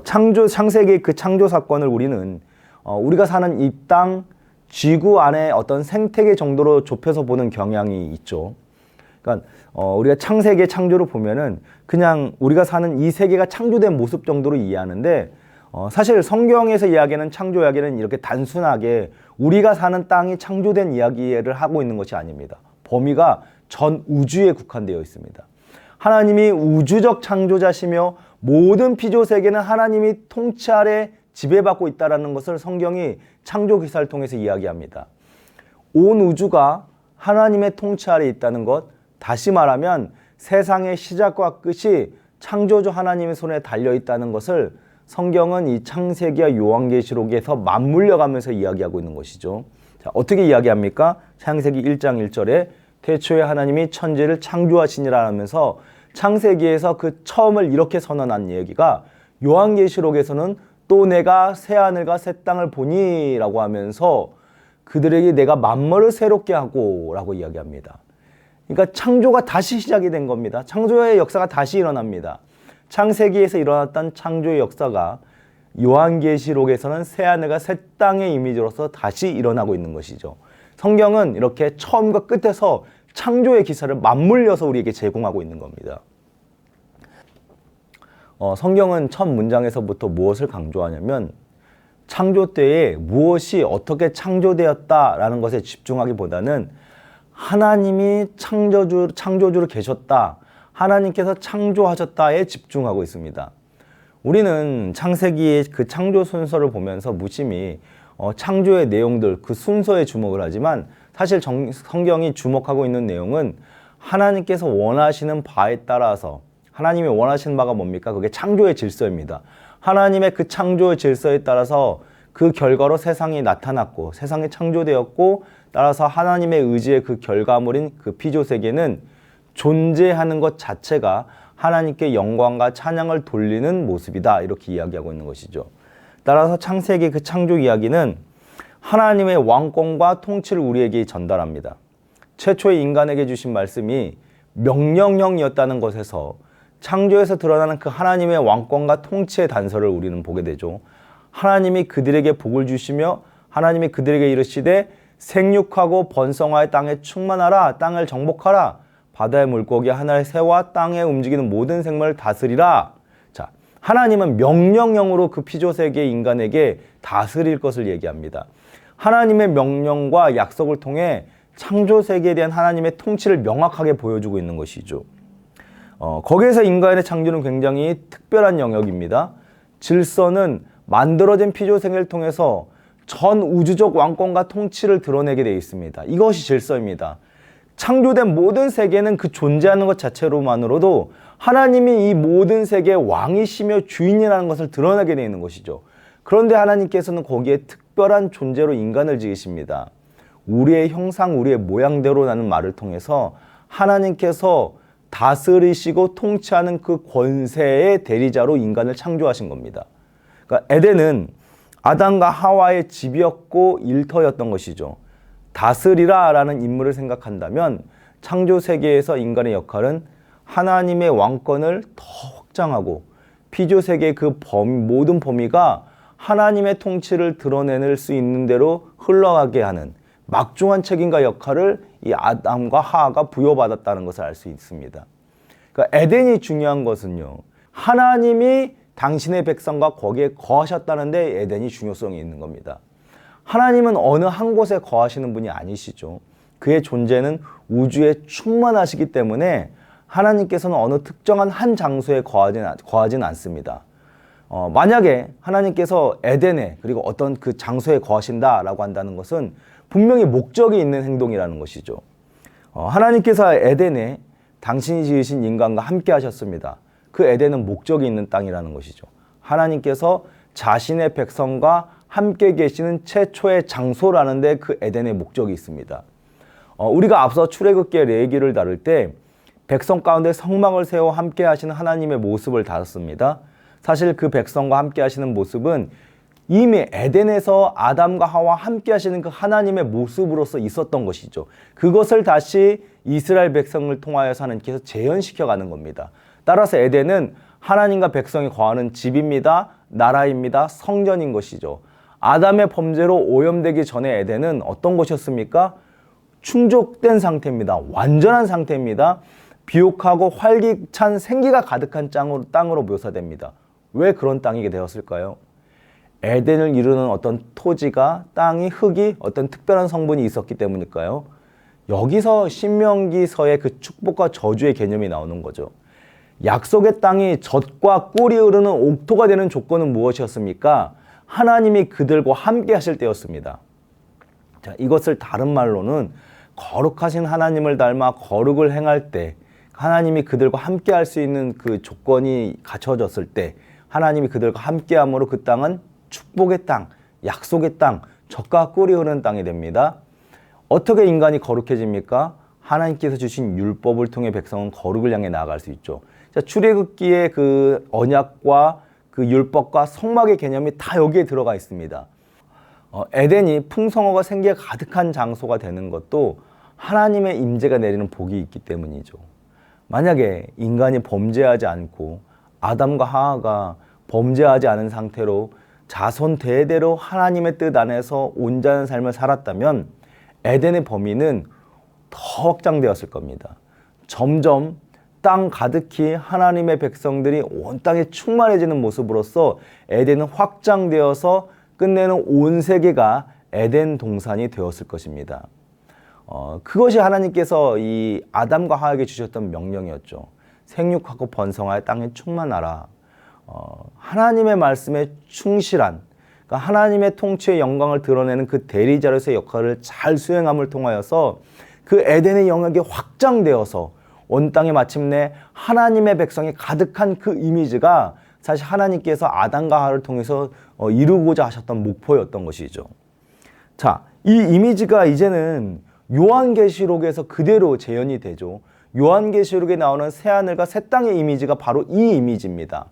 창세기의 그 창조 사건을 우리는 우리가 사는 이 땅, 지구 안에 어떤 생태계 정도로 좁혀서 보는 경향이 있죠. 그러니까 우리가 창세기의 창조를 보면은 그냥 우리가 사는 이 세계가 창조된 모습 정도로 이해하는데 사실 성경에서 이야기하는 창조 이야기는 이렇게 단순하게 우리가 사는 땅이 창조된 이야기를 하고 있는 것이 아닙니다. 범위가 전 우주에 국한되어 있습니다. 하나님이 우주적 창조자시며 모든 피조 세계는 하나님이 통치 아래 지배받고 있다는 것을 성경이 창조 기사를 통해서 이야기합니다. 온 우주가 하나님의 통치 아래 있다는 것, 다시 말하면 세상의 시작과 끝이 창조주 하나님의 손에 달려있다는 것을 성경은 이 창세기와 요한계시록에서 맞물려가면서 이야기하고 있는 것이죠. 자, 어떻게 이야기합니까? 창세기 1장 1절에 태초에 하나님이 천지를 창조하시니라 하면서 창세기에서 그 처음을 이렇게 선언한 얘기가 요한계시록에서는 또 내가 새하늘과 새 땅을 보니 라고 하면서 그들에게 내가 만물을 새롭게 하고 라고 이야기합니다. 그러니까 창조가 다시 시작이 된 겁니다. 창조의 역사가 다시 일어납니다. 창세기에서 일어났던 창조의 역사가 요한계시록에서는 새하늘과 새 땅의 이미지로서 다시 일어나고 있는 것이죠. 성경은 이렇게 처음과 끝에서 창조의 기사를 맞물려서 우리에게 제공하고 있는 겁니다. 성경은 첫 문장에서부터 무엇을 강조하냐면 창조 때에 무엇이 어떻게 창조되었다라는 것에 집중하기보다는 하나님이 창조주로 계셨다, 하나님께서 창조하셨다에 집중하고 있습니다. 우리는 창세기의 그 창조 순서를 보면서 무심히 창조의 내용들, 그 순서에 주목을 하지만 사실 성경이 주목하고 있는 내용은 하나님께서 원하시는 바에 따라서, 하나님이 원하시는 바가 뭡니까? 그게 창조의 질서입니다. 하나님의 그 창조의 질서에 따라서 그 결과로 세상이 나타났고 세상이 창조되었고, 따라서 하나님의 의지의 그 결과물인 그 피조 세계는 존재하는 것 자체가 하나님께 영광과 찬양을 돌리는 모습이다, 이렇게 이야기하고 있는 것이죠. 따라서 창세기 그 창조 이야기는 하나님의 왕권과 통치를 우리에게 전달합니다. 최초의 인간에게 주신 말씀이 명령형이었다는 것에서 창조에서 드러나는 그 하나님의 왕권과 통치의 단서를 우리는 보게 되죠. 하나님이 그들에게 복을 주시며 하나님이 그들에게 이르시되 생육하고 번성하여 땅에 충만하라, 땅을 정복하라, 바다의 물고기, 하늘의 새와 땅에 움직이는 모든 생물을 다스리라. 자, 하나님은 명령형으로 그 피조세계 인간에게 다스릴 것을 얘기합니다. 하나님의 명령과 약속을 통해 창조세계에 대한 하나님의 통치를 명확하게 보여주고 있는 것이죠. 거기에서 인간의 창조는 굉장히 특별한 영역입니다. 질서는 만들어진 피조세계를 통해서 전 우주적 왕권과 통치를 드러내게 되어 있습니다. 이것이 질서입니다. 창조된 모든 세계는 그 존재하는 것 자체로만으로도 하나님이 이 모든 세계의 왕이시며 주인이라는 것을 드러내게 되어 있는 것이죠. 그런데 하나님께서는 거기에 특별한 존재로 인간을 지으십니다. 우리의 형상, 우리의 모양대로라는 말을 통해서 하나님께서 다스리시고 통치하는 그 권세의 대리자로 인간을 창조하신 겁니다. 그러니까 에덴은 아담과 하와의 집이었고 일터였던 것이죠. 다스리라 라는 인물을 생각한다면 창조 세계에서 인간의 역할은 하나님의 왕권을 더 확장하고 피조 세계의 그 모든 범위가 하나님의 통치를 드러낼 수 있는 대로 흘러가게 하는 막중한 책임과 역할을 이 아담과 하와가 부여받았다는 것을 알 수 있습니다. 그러니까 에덴이 중요한 것은요, 하나님이 당신의 백성과 거기에 거하셨다는데 에덴이 중요성이 있는 겁니다. 하나님은 어느 한 곳에 거하시는 분이 아니시죠. 그의 존재는 우주에 충만하시기 때문에 하나님께서는 어느 특정한 한 장소에 거하진 않습니다. 만약에 하나님께서 에덴에 그리고 어떤 그 장소에 거하신다라고 한다는 것은 분명히 목적이 있는 행동이라는 것이죠. 하나님께서 에덴에 당신이 지으신 인간과 함께 하셨습니다. 그 에덴은 목적이 있는 땅이라는 것이죠. 하나님께서 자신의 백성과 함께 계시는 최초의 장소라는 데 그 에덴의 목적이 있습니다. 우리가 앞서 출애굽기의 레위기를 다룰 때 백성 가운데 성막을 세워 함께 하시는 하나님의 모습을 다뤘습니다. 사실 그 백성과 함께 하시는 모습은 이미 에덴에서 아담과 하와 함께 하시는 그 하나님의 모습으로서 있었던 것이죠. 그것을 다시 이스라엘 백성을 통하여서 하나님께서 재현시켜가는 겁니다. 따라서 에덴은 하나님과 백성이 거하는 집입니다. 나라입니다. 성전인 것이죠. 아담의 범죄로 오염되기 전에 에덴은 어떤 곳이었습니까? 충족된 상태입니다. 완전한 상태입니다. 비옥하고 활기찬 생기가 가득한 땅으로 묘사됩니다. 왜 그런 땅이게 되었을까요? 에덴을 이루는 어떤 토지가, 땅이, 흙이 어떤 특별한 성분이 있었기 때문일까요? 여기서 신명기서의 그 축복과 저주의 개념이 나오는 거죠. 약속의 땅이 젖과 꿀이 흐르는 옥토가 되는 조건은 무엇이었습니까? 하나님이 그들과 함께 하실 때였습니다. 자, 이것을 다른 말로는 거룩하신 하나님을 닮아 거룩을 행할 때, 하나님이 그들과 함께 할 수 있는 그 조건이 갖춰졌을 때 하나님이 그들과 함께 함으로 그 땅은 축복의 땅, 약속의 땅, 젖과 꿀이 흐르는 땅이 됩니다. 어떻게 인간이 거룩해집니까? 하나님께서 주신 율법을 통해 백성은 거룩을 향해 나아갈 수 있죠. 자, 출애굽기의 그 언약과 그 율법과 성막의 개념이 다 여기에 들어가 있습니다. 에덴이 풍성하고 생기가 가득한 장소가 되는 것도 하나님의 임재가 내리는 복이 있기 때문이죠. 만약에 인간이 범죄하지 않고 아담과 하와가 범죄하지 않은 상태로 자손 대대로 하나님의 뜻 안에서 온전한 삶을 살았다면 에덴의 범위는 더 확장되었을 겁니다. 점점 땅 가득히 하나님의 백성들이 온 땅에 충만해지는 모습으로서 에덴은 확장되어서 끝내는 온 세계가 에덴 동산이 되었을 것입니다. 그것이 하나님께서 이 아담과 하와에게 주셨던 명령이었죠. 생육하고 번성하여 땅에 충만하라. 하나님의 말씀에 충실한, 그러니까 하나님의 통치의 영광을 드러내는 그 대리자로서의 역할을 잘 수행함을 통하여서 그 에덴의 영역이 확장되어서 온 땅에 마침내 하나님의 백성이 가득한 그 이미지가 사실 하나님께서 아담과 하와를 통해서 이루고자 하셨던 목표였던 것이죠. 자, 이 이미지가 이제는 요한계시록에서 그대로 재현이 되죠. 요한계시록에 나오는 새하늘과 새 땅의 이미지가 바로 이 이미지입니다.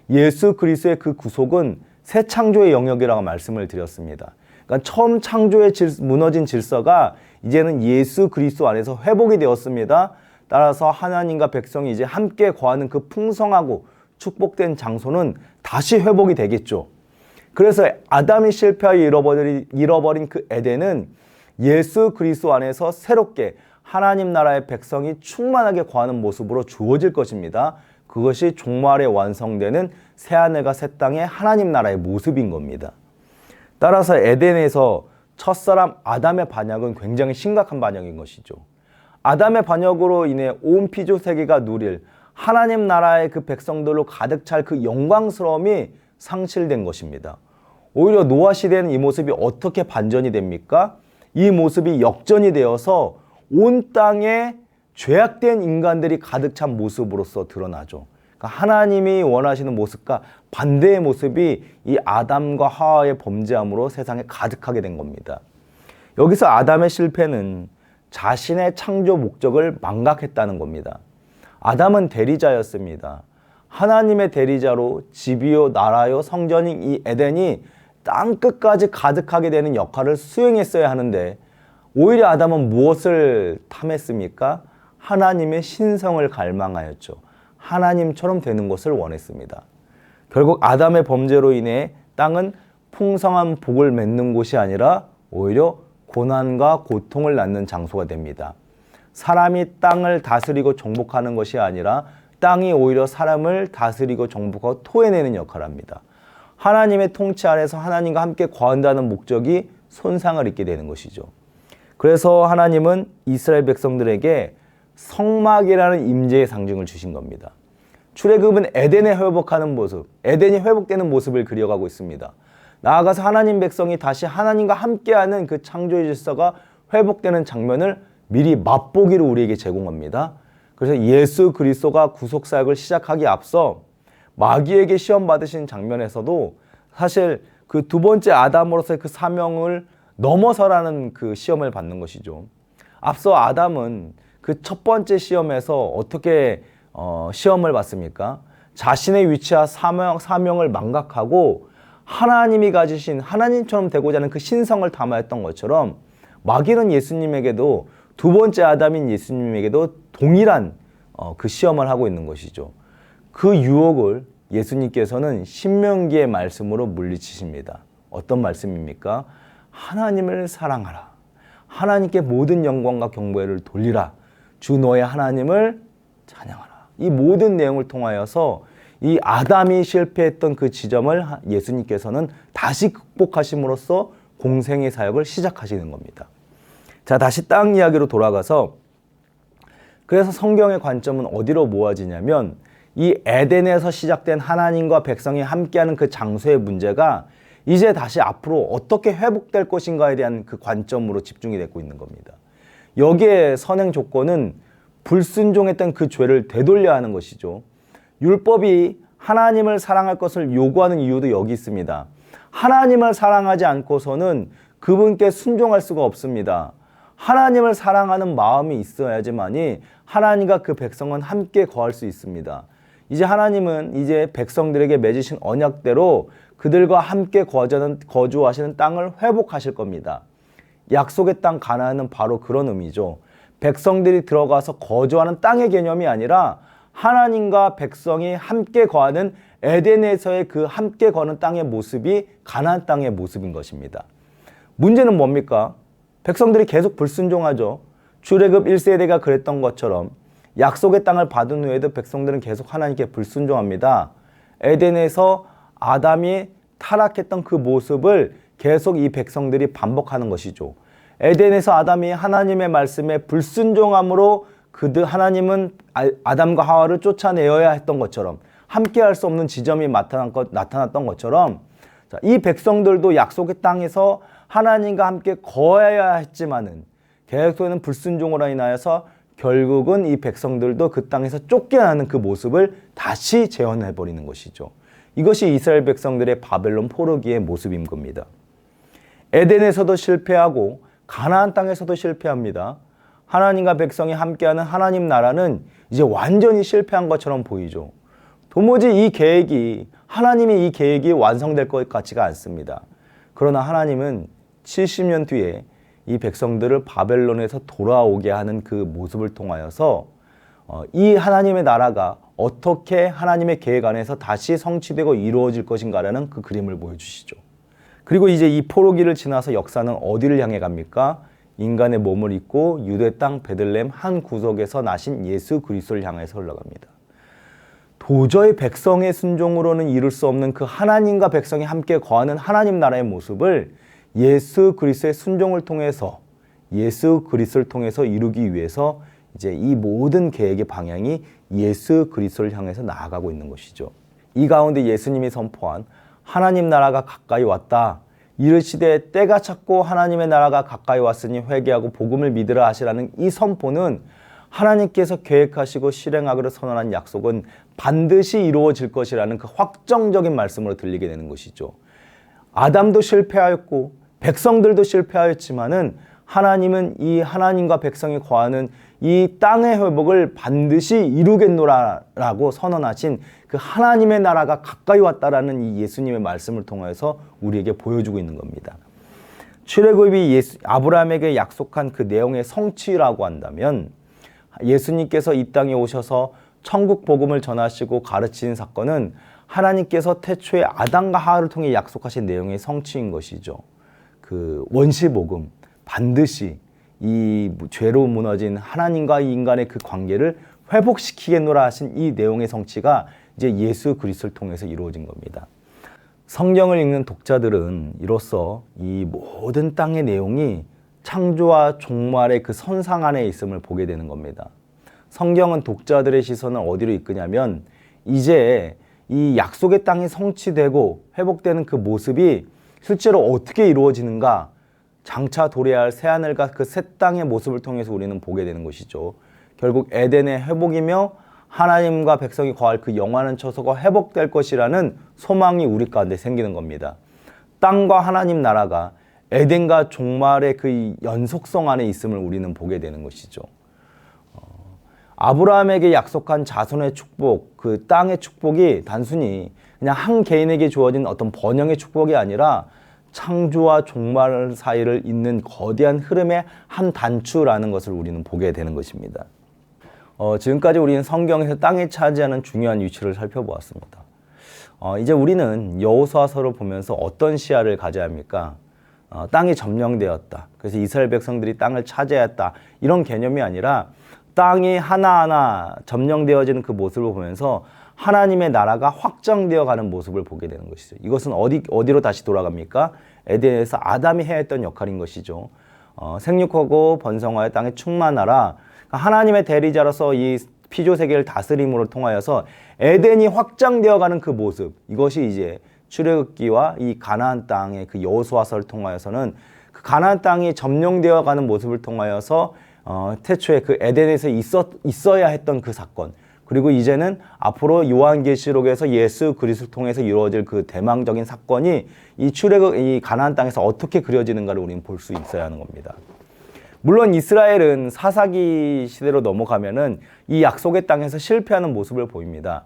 예수 그리스도의 그 구속은 새 창조의 영역이라고 말씀을 드렸습니다. 그러니까 처음 창조의 무너진 질서가 이제는 예수 그리스도 안에서 회복이 되었습니다. 따라서 하나님과 백성이 이제 함께 거하는 그 풍성하고 축복된 장소는 다시 회복이 되겠죠. 그래서 아담이 실패하여 잃어버린 그 에덴은 예수 그리스도 안에서 새롭게 하나님 나라의 백성이 충만하게 거하는 모습으로 주어질 것입니다. 그것이 종말에 완성되는 새하늘과 새 땅의 하나님 나라의 모습인 겁니다. 따라서 에덴에서 첫사람 아담의 반역은 굉장히 심각한 반역인 것이죠. 아담의 반역으로 인해 온 피조 세계가 누릴 하나님 나라의 그 백성들로 가득 찰 그 영광스러움이 상실된 것입니다. 오히려 노아 시대는 이 모습이 어떻게 반전이 됩니까? 이 모습이 역전이 되어서 온 땅에 죄악된 인간들이 가득 찬 모습으로서 드러나죠. 그러니까 하나님이 원하시는 모습과 반대의 모습이 이 아담과 하와의 범죄함으로 세상에 가득하게 된 겁니다. 여기서 아담의 실패는 자신의 창조 목적을 망각했다는 겁니다. 아담은 대리자였습니다. 하나님의 대리자로 집이요 나라요 성전인 이 에덴이 땅끝까지 가득하게 되는 역할을 수행했어야 하는데 오히려 아담은 무엇을 탐했습니까? 하나님의 신성을 갈망하였죠. 하나님처럼 되는 것을 원했습니다. 결국 아담의 범죄로 인해 땅은 풍성한 복을 맺는 곳이 아니라 오히려 고난과 고통을 낳는 장소가 됩니다. 사람이 땅을 다스리고 정복하는 것이 아니라 땅이 오히려 사람을 다스리고 정복하고 토해내는 역할을 합니다. 하나님의 통치 아래서 하나님과 함께 거한다는 목적이 손상을 입게 되는 것이죠. 그래서 하나님은 이스라엘 백성들에게 성막이라는 임재의 상징을 주신 겁니다. 출애굽은 에덴에 회복하는 모습, 에덴이 회복되는 모습을 그려가고 있습니다. 나아가서 하나님 백성이 다시 하나님과 함께하는 그 창조의 질서가 회복되는 장면을 미리 맛보기로 우리에게 제공합니다. 그래서 예수 그리스도가 구속사역을 시작하기에 앞서 마귀에게 시험 받으신 장면에서도 사실 그 두 번째 아담으로서의 그 사명을 넘어서라는 그 시험을 받는 것이죠. 앞서 아담은 그 첫 번째 시험에서 어떻게 시험을 받습니까? 자신의 위치와 사명을 망각하고 하나님이 가지신 하나님처럼 되고자 하는 그 신성을 담아했던 것처럼 마귀는 예수님에게도 두 번째 아담인 예수님에게도 동일한 그 시험을 하고 있는 것이죠. 그 유혹을 예수님께서는 신명기의 말씀으로 물리치십니다. 어떤 말씀입니까? 하나님을 사랑하라. 하나님께 모든 영광과 경배를 돌리라. 주 너의 하나님을 찬양하라. 이 모든 내용을 통하여서 이 아담이 실패했던 그 지점을 예수님께서는 다시 극복하심으로써 공생의 사역을 시작하시는 겁니다. 자, 다시 땅 이야기로 돌아가서 그래서 성경의 관점은 어디로 모아지냐면 이 에덴에서 시작된 하나님과 백성이 함께하는 그 장소의 문제가 이제 다시 앞으로 어떻게 회복될 것인가에 대한 그 관점으로 집중이 되고 있는 겁니다. 여기에 선행 조건은 불순종했던 그 죄를 되돌려야 하는 것이죠. 율법이 하나님을 사랑할 것을 요구하는 이유도 여기 있습니다. 하나님을 사랑하지 않고서는 그분께 순종할 수가 없습니다. 하나님을 사랑하는 마음이 있어야지만이 하나님과 그 백성은 함께 거할 수 있습니다. 이제 하나님은 이제 백성들에게 맺으신 언약대로 그들과 함께 거주하시는 땅을 회복하실 겁니다. 약속의 땅 가나안은 바로 그런 의미죠. 백성들이 들어가서 거주하는 땅의 개념이 아니라 하나님과 백성이 함께 거하는 에덴에서의 그 함께 거는 땅의 모습이 가나안 땅의 모습인 것입니다. 문제는 뭡니까? 백성들이 계속 불순종하죠. 출애굽 1세대가 그랬던 것처럼 약속의 땅을 받은 후에도 백성들은 계속 하나님께 불순종합니다. 에덴에서 아담이 타락했던 그 모습을 계속 이 백성들이 반복하는 것이죠. 에덴에서 아담이 하나님의 말씀에 불순종함으로 하나님은 아담과 하와를 쫓아내어야 했던 것처럼, 함께 할 수 없는 지점이 나타났던 것처럼, 이 백성들도 약속의 땅에서 하나님과 함께 거해야 했지만은 계속되는 불순종으로 인하여서 결국은 이 백성들도 그 땅에서 쫓겨나는 그 모습을 다시 재현해버리는 것이죠. 이것이 이스라엘 백성들의 바벨론 포로기의 모습인 겁니다. 에덴에서도 실패하고 가나안 땅에서도 실패합니다. 하나님과 백성이 함께하는 하나님 나라는 이제 완전히 실패한 것처럼 보이죠. 도무지 하나님의 이 계획이 완성될 것 같지가 않습니다. 그러나 하나님은 70년 뒤에 이 백성들을 바벨론에서 돌아오게 하는 그 모습을 통하여서 이 하나님의 나라가 어떻게 하나님의 계획 안에서 다시 성취되고 이루어질 것인가라는 그 그림을 보여주시죠. 그리고 이제 이 포로기를 지나서 역사는 어디를 향해 갑니까? 인간의 몸을 입고 유대 땅 베들레헴 한 구석에서 나신 예수 그리스도를 향해서 흘러갑니다. 도저히 백성의 순종으로는 이룰 수 없는 그 하나님과 백성이 함께 거하는 하나님 나라의 모습을 예수 그리스도의 순종을 통해서, 예수 그리스도를 통해서 이루기 위해서 이제 이 모든 계획의 방향이 예수 그리스도를 향해서 나아가고 있는 것이죠. 이 가운데 예수님이 선포한 하나님 나라가 가까이 왔다, 이르시되 때가 찼고 하나님의 나라가 가까이 왔으니 회개하고 복음을 믿으라 하시라는 이 선포는 하나님께서 계획하시고 실행하기로 선언한 약속은 반드시 이루어질 것이라는 그 확정적인 말씀으로 들리게 되는 것이죠. 아담도 실패하였고 백성들도 실패하였지만은 하나님은 이 하나님과 백성이 거하는 이 땅의 회복을 반드시 이루겠노라라고 선언하신 그 하나님의 나라가 가까이 왔다라는 이 예수님의 말씀을 통해서 우리에게 보여주고 있는 겁니다. 출애굽이 아브라함에게 약속한 그 내용의 성취라고 한다면, 예수님께서 이 땅에 오셔서 천국 복음을 전하시고 가르치는 사건은 하나님께서 태초에 아담과 하와를 통해 약속하신 내용의 성취인 것이죠. 그 원시복음, 반드시 이 죄로 무너진 하나님과 인간의 그 관계를 회복시키겠노라 하신 이 내용의 성취가 이제 예수 그리스도를 통해서 이루어진 겁니다. 성경을 읽는 독자들은 이로써 이 모든 땅의 내용이 창조와 종말의 그 선상 안에 있음을 보게 되는 겁니다. 성경은 독자들의 시선을 어디로 이끄냐면, 이제 이 약속의 땅이 성취되고 회복되는 그 모습이 실제로 어떻게 이루어지는가, 장차 도래할 할 새하늘과 그 새 땅의 모습을 통해서 우리는 보게 되는 것이죠. 결국 에덴의 회복이며 하나님과 백성이 거할 그 영원한 처소가 회복될 것이라는 소망이 우리 가운데 생기는 겁니다. 땅과 하나님 나라가 에덴과 종말의 그 연속성 안에 있음을 우리는 보게 되는 것이죠. 아브라함에게 약속한 자손의 축복, 그 땅의 축복이 단순히 그냥 한 개인에게 주어진 어떤 번영의 축복이 아니라 창조와 종말 사이를 잇는 거대한 흐름의 한 단추라는 것을 우리는 보게 되는 것입니다. 지금까지 우리는 성경에서 땅이 차지하는 중요한 위치를 살펴보았습니다. 이제 우리는 여호수아서를 보면서 어떤 시야를 가져야 합니까? 땅이 점령되었다, 그래서 이스라엘 백성들이 땅을 차지했다, 이런 개념이 아니라 땅이 하나하나 점령되어지는 그 모습을 보면서 하나님의 나라가 확장되어 가는 모습을 보게 되는 것이죠. 이것은 어디로 다시 돌아갑니까? 에덴에서 아담이 해야 했던 역할인 것이죠. 생육하고 번성하여 땅에 충만하라. 하나님의 대리자로서 이 피조 세계를 다스림으로 통하여서 에덴이 확장되어 가는 그 모습, 이것이 이제 출애굽기와 이 가나안 땅의 그 여호수아서를 통하여서는 그 가나안 땅이 점령되어 가는 모습을 통하여서 태초에 그 에덴에서 있어야 했던 그 사건, 그리고 이제는 앞으로 요한계시록에서 예수 그리스도를 통해서 이루어질 그 대망적인 사건이 이 가나안 땅에서 어떻게 그려지는가를 우리는 볼 수 있어야 하는 겁니다. 물론 이스라엘은 사사기 시대로 넘어가면은 이 약속의 땅에서 실패하는 모습을 보입니다.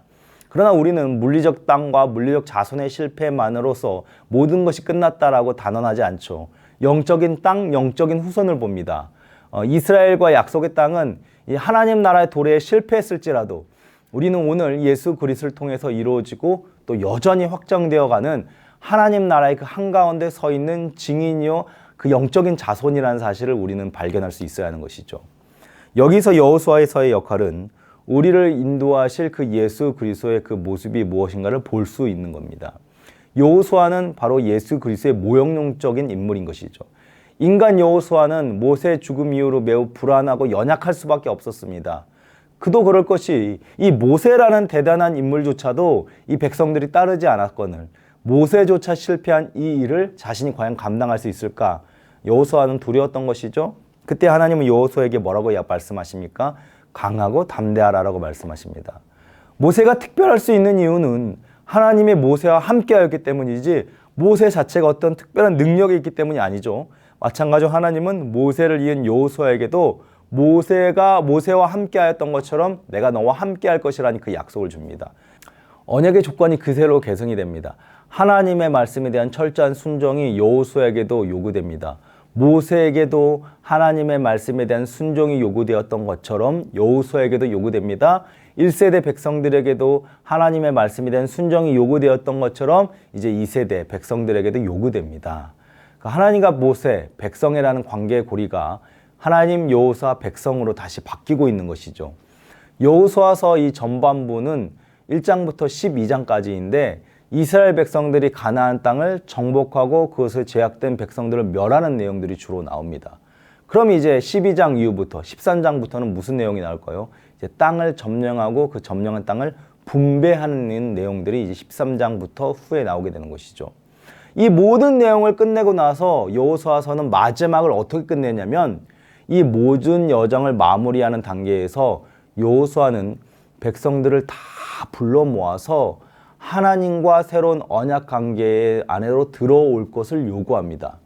그러나 우리는 물리적 땅과 물리적 자손의 실패만으로서 모든 것이 끝났다라고 단언하지 않죠. 영적인 땅, 영적인 후손을 봅니다. 이스라엘과 약속의 땅은 이 하나님 나라의 도래에 실패했을지라도 우리는 오늘 예수 그리스도를 통해서 이루어지고 또 여전히 확장되어가는 하나님 나라의 그 한가운데 서 있는 증인이요 그 영적인 자손이라는 사실을 우리는 발견할 수 있어야 하는 것이죠. 여기서 여호수아에서의 역할은 우리를 인도하실 그 예수 그리스도의 그 모습이 무엇인가를 볼 수 있는 겁니다. 여호수아는 바로 예수 그리스도의 모형용적인 인물인 것이죠. 인간 여호수아는 모세의 죽음 이후로 매우 불안하고 연약할 수밖에 없었습니다. 그도 그럴 것이 이 모세라는 대단한 인물조차도 이 백성들이 따르지 않았거늘 모세조차 실패한 이 일을 자신이 과연 감당할 수 있을까? 여호수아는 두려웠던 것이죠. 그때 하나님은 여호수아에게 뭐라고 말씀하십니까? 강하고 담대하라라고 말씀하십니다. 모세가 특별할 수 있는 이유는 하나님의 모세와 함께하였기 때문이지 모세 자체가 어떤 특별한 능력이 있기 때문이 아니죠. 마찬가지로 하나님은 모세를 이은 여호수아에게도 모세가 모세와 함께하였던 것처럼 내가 너와 함께할 것이라는 그 약속을 줍니다. 언약의 조건이 그대로 계승이 됩니다. 하나님의 말씀에 대한 철저한 순종이 여호수아에게도 요구됩니다. 모세에게도 하나님의 말씀에 대한 순종이 요구되었던 것처럼 여호수아에게도 요구됩니다. 1세대 백성들에게도 하나님의 말씀에 대한 순종이 요구되었던 것처럼 이제 2세대 백성들에게도 요구됩니다. 하나님과 모세, 백성이라는 관계의 고리가 하나님, 여호수아, 백성으로 다시 바뀌고 있는 것이죠. 여호수아서 이 전반부는 1장부터 12장까지인데 이스라엘 백성들이 가나안 땅을 정복하고 그것을 제약된 백성들을 멸하는 내용들이 주로 나옵니다. 그럼 이제 12장 이후부터 13장부터는 무슨 내용이 나올까요? 이제 땅을 점령하고 그 점령한 땅을 분배하는 내용들이 이제 13장부터 후에 나오게 되는 것이죠. 이 모든 내용을 끝내고 나서 여호수아서는 마지막을 어떻게 끝내냐면 이 모든 여정을 마무리하는 단계에서 여호수아는 백성들을 다 불러 모아서 하나님과 새로운 언약 관계 안으로 들어올 것을 요구합니다.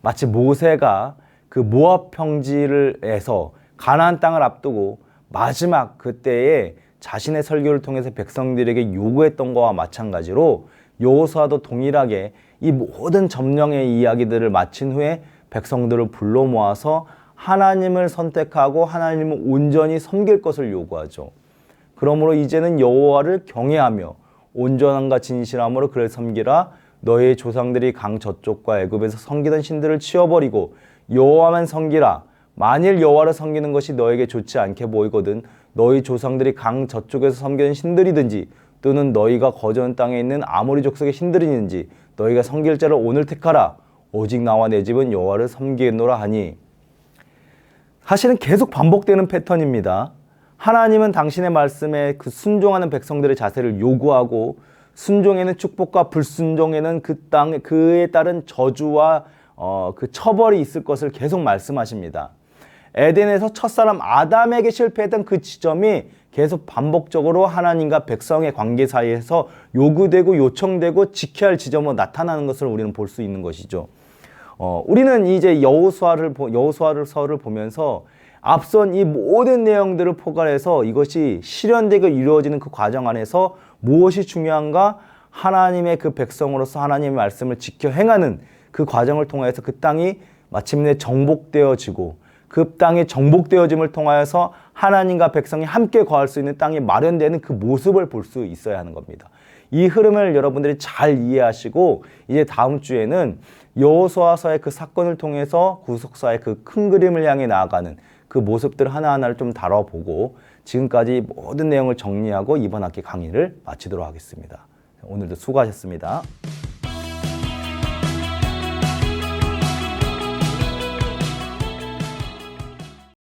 마치 모세가 그 모압 평지에서 가나안 땅을 앞두고 마지막 그때에 자신의 설교를 통해서 백성들에게 요구했던 것과 마찬가지로 여호수아도 동일하게 이 모든 점령의 이야기들을 마친 후에 백성들을 불러 모아서 하나님을 선택하고 하나님을 온전히 섬길 것을 요구하죠. 그러므로 이제는 여호와를 경외하며 온전함과 진실함으로 그를 섬기라. 너의 조상들이 강 저쪽과 애굽에서 섬기던 신들을 치워버리고 여호와만 섬기라. 만일 여호와를 섬기는 것이 너에게 좋지 않게 보이거든 너희 조상들이 강 저쪽에서 섬기던 신들이든지 또는 너희가 거주하는 땅에 있는 아모리 족속의 신들이든지 너희가 섬길 자를 오늘 택하라. 오직 나와 내 집은 여호와를 섬기겠노라 하니. 사실은 계속 반복되는 패턴입니다. 하나님은 당신의 말씀에 그 순종하는 백성들의 자세를 요구하고 순종에는 축복과 불순종에는 그에 따른 저주와 그 처벌이 있을 것을 계속 말씀하십니다. 에덴에서 첫사람 아담에게 실패했던 그 지점이 계속 반복적으로 하나님과 백성의 관계 사이에서 요구되고 요청되고 지켜야 할 지점으로 나타나는 것을 우리는 볼 수 있는 것이죠. 우리는 이제 여호수아서를 보면서 앞선 이 모든 내용들을 포괄해서 이것이 실현되고 이루어지는 그 과정 안에서 무엇이 중요한가? 하나님의 그 백성으로서 하나님의 말씀을 지켜 행하는 그 과정을 통해서 그 땅이 마침내 정복되어지고 그 땅이 정복되어짐을 통하여서 하나님과 백성이 함께 거할 수 있는 땅이 마련되는 그 모습을 볼 수 있어야 하는 겁니다. 이 흐름을 여러분들이 잘 이해하시고 이제 다음 주에는 여호수아서의 그 사건을 통해서 구속사의 그 큰 그림을 향해 나아가는 그 모습들 하나하나를 좀 다뤄보고 지금까지 모든 내용을 정리하고 이번 학기 강의를 마치도록 하겠습니다. 오늘도 수고하셨습니다.